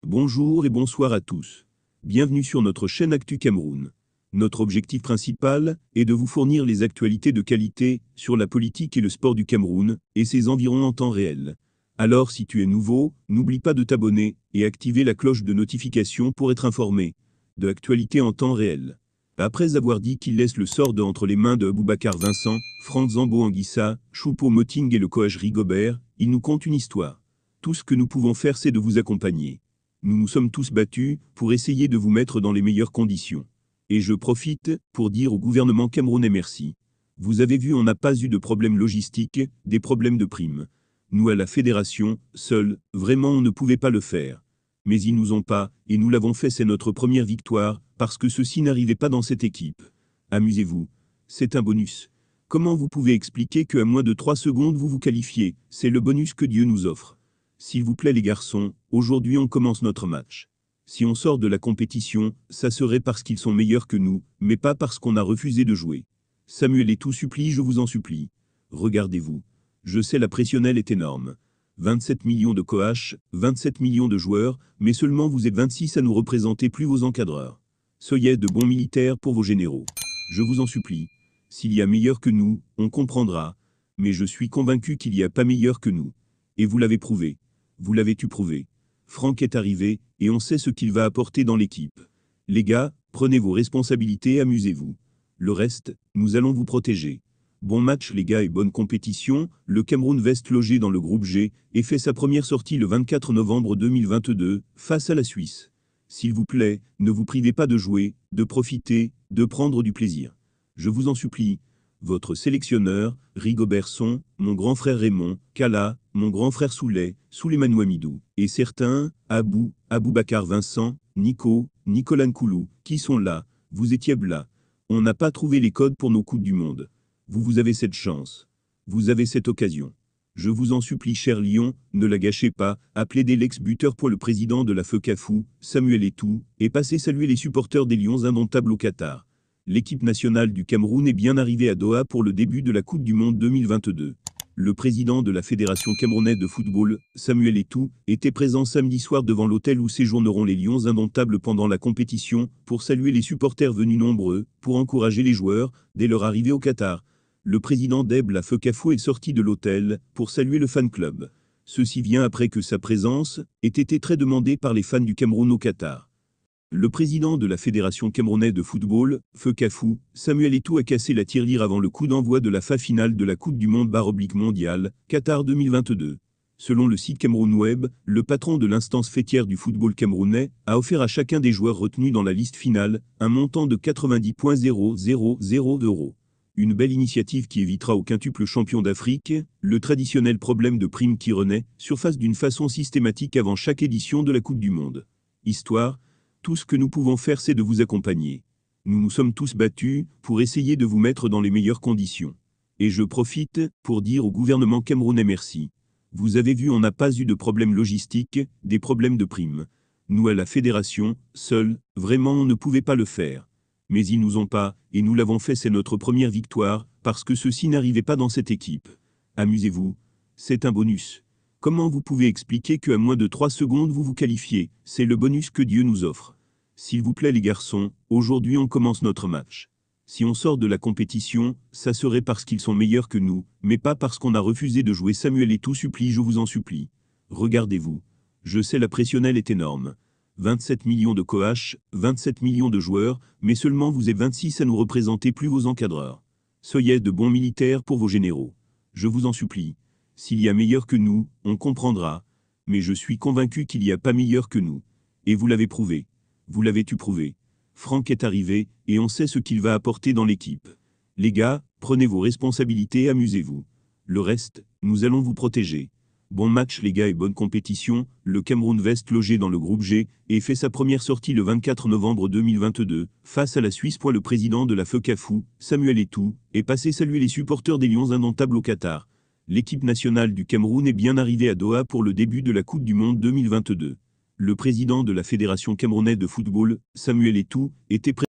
Bonjour et bonsoir à tous. Bienvenue sur notre chaîne Actu Cameroun. Notre objectif principal est de vous fournir les actualités de qualité sur la politique et le sport du Cameroun et ses environs en temps réel. Alors si tu es nouveau, n'oublie pas de t'abonner et activer la cloche de notification pour être informé de l'actualité en temps réel. Après avoir dit qu'il laisse le sort entre les mains de Boubacar Vincent, Franck Zambo Anguissa, Choupo Moting et le coach Rigobert, il nous conte une histoire. Tout ce que nous pouvons faire, c'est de vous accompagner. Nous nous sommes tous battus pour essayer de vous mettre dans les meilleures conditions. Et je profite pour dire au gouvernement camerounais merci. Vous avez vu, on n'a pas eu de problème logistique, des problèmes de primes. Nous à la fédération, seuls, vraiment on ne pouvait pas le faire. Mais ils nous ont pas, et nous l'avons fait, c'est notre première victoire, parce que ceci n'arrivait pas dans cette équipe. Amusez-vous. C'est un bonus. Comment vous pouvez expliquer qu'à moins de 3 secondes vous vous qualifiez? C'est le bonus que Dieu nous offre. S'il vous plaît les garçons, aujourd'hui on commence notre match. Si on sort de la compétition, ça serait parce qu'ils sont meilleurs que nous, mais pas parce qu'on a refusé de jouer. Samuel Eto'o supplie, je vous en supplie. Regardez-vous. Je sais la pressionnelle est énorme. 27 millions de coach, 27 millions de joueurs, mais seulement vous êtes 26 à nous représenter, plus vos encadreurs. Soyez de bons militaires pour vos généraux. Je vous en supplie. S'il y a meilleur que nous, on comprendra. Mais je suis convaincu qu'il n'y a pas meilleur que nous. Et vous l'avez prouvé. Vous l'avez-tu prouvé? Franck est arrivé, et on sait ce qu'il va apporter dans l'équipe. Les gars, prenez vos responsabilités et amusez-vous. Le reste, nous allons vous protéger. Bon match les gars et bonne compétition. Le Cameroun reste logé dans le groupe G, et fait sa première sortie le 24 novembre 2022, face à la Suisse. S'il vous plaît, ne vous privez pas de jouer, de profiter, de prendre du plaisir. Je vous en supplie. Votre sélectionneur, Rigobert Son, mon grand frère Raymond, Kala, mon grand frère Souleymane Ouamidou, et certains, Boubacar Vincent, Nicolas Nkoulou, qui sont là, vous étiez là. On n'a pas trouvé les codes pour nos Coupes du Monde. Vous avez cette chance. Vous avez cette occasion. Je vous en supplie, cher Lion, ne la gâchez pas, appelez dès l'ex-buteur pour le président de la FECAFOU, Samuel Eto'o, et passez saluer les supporters des Lions indomptables au Qatar. L'équipe nationale du Cameroun est bien arrivée à Doha pour le début de la Coupe du Monde 2022. Le président de la Fédération camerounaise de football, Samuel Eto'o, était présent samedi soir devant l'hôtel où séjourneront les Lions indomptables pendant la compétition, pour saluer les supporters venus nombreux, pour encourager les joueurs, dès leur arrivée au Qatar. Le président d'EB la FECAFOU est sorti de l'hôtel, pour saluer le fan club. Ceci vient après que sa présence ait été très demandée par les fans du Cameroun au Qatar. Le président de la Fédération camerounaise de football, FECAFOU, Samuel Eto'o a cassé la tirelire avant le coup d'envoi de la phase finale de la Coupe du Monde mondiale, Qatar 2022. Selon le site Cameroun Web, le patron de l'instance fêtière du football camerounais a offert à chacun des joueurs retenus dans la liste finale un montant de 90,000 €. Une belle initiative qui évitera au quintuple champion d'Afrique le traditionnel problème de primes qui renaît, surface d'une façon systématique avant chaque édition de la Coupe du Monde. Histoire. Tout ce que nous pouvons faire, c'est de vous accompagner. Nous nous sommes tous battus pour essayer de vous mettre dans les meilleures conditions. Et je profite pour dire au gouvernement camerounais merci. Vous avez vu, on n'a pas eu de problème logistique, des problèmes de primes. Nous à la fédération, seuls, vraiment on ne pouvait pas le faire. Mais ils nous ont pas, et nous l'avons fait, c'est notre première victoire, parce que ceci n'arrivait pas dans cette équipe. Amusez-vous. C'est un bonus. Comment vous pouvez expliquer qu'à moins de 3 secondes vous vous qualifiez? C'est le bonus que Dieu nous offre. S'il vous plaît les garçons, aujourd'hui on commence notre match. Si on sort de la compétition, ça serait parce qu'ils sont meilleurs que nous, mais pas parce qu'on a refusé de jouer. Samuel Eto'o supplie, je vous en supplie. Regardez-vous. Je sais la pressionnelle est énorme. 27 millions de coach, 27 millions de joueurs, mais seulement vous êtes 26 à nous représenter, plus vos encadreurs. Soyez de bons militaires pour vos généraux. Je vous en supplie. S'il y a meilleur que nous, on comprendra. Mais je suis convaincu qu'il n'y a pas meilleur que nous. Et vous l'avez prouvé. Vous l'avez-tu prouvé? Franck est arrivé, et on sait ce qu'il va apporter dans l'équipe. Les gars, prenez vos responsabilités et amusez-vous. Le reste, nous allons vous protéger. Bon match les gars et bonne compétition. Le Cameroun reste logé dans le groupe G, et fait sa première sortie le 24 novembre 2022, face à la Suisse. Le président de la FECAFOU, Samuel Eto'o, est passé saluer les supporters des Lions indomptables au Qatar. L'équipe nationale du Cameroun est bien arrivée à Doha pour le début de la Coupe du Monde 2022. Le président de la Fédération camerounaise de football, Samuel Eto'o, était présent.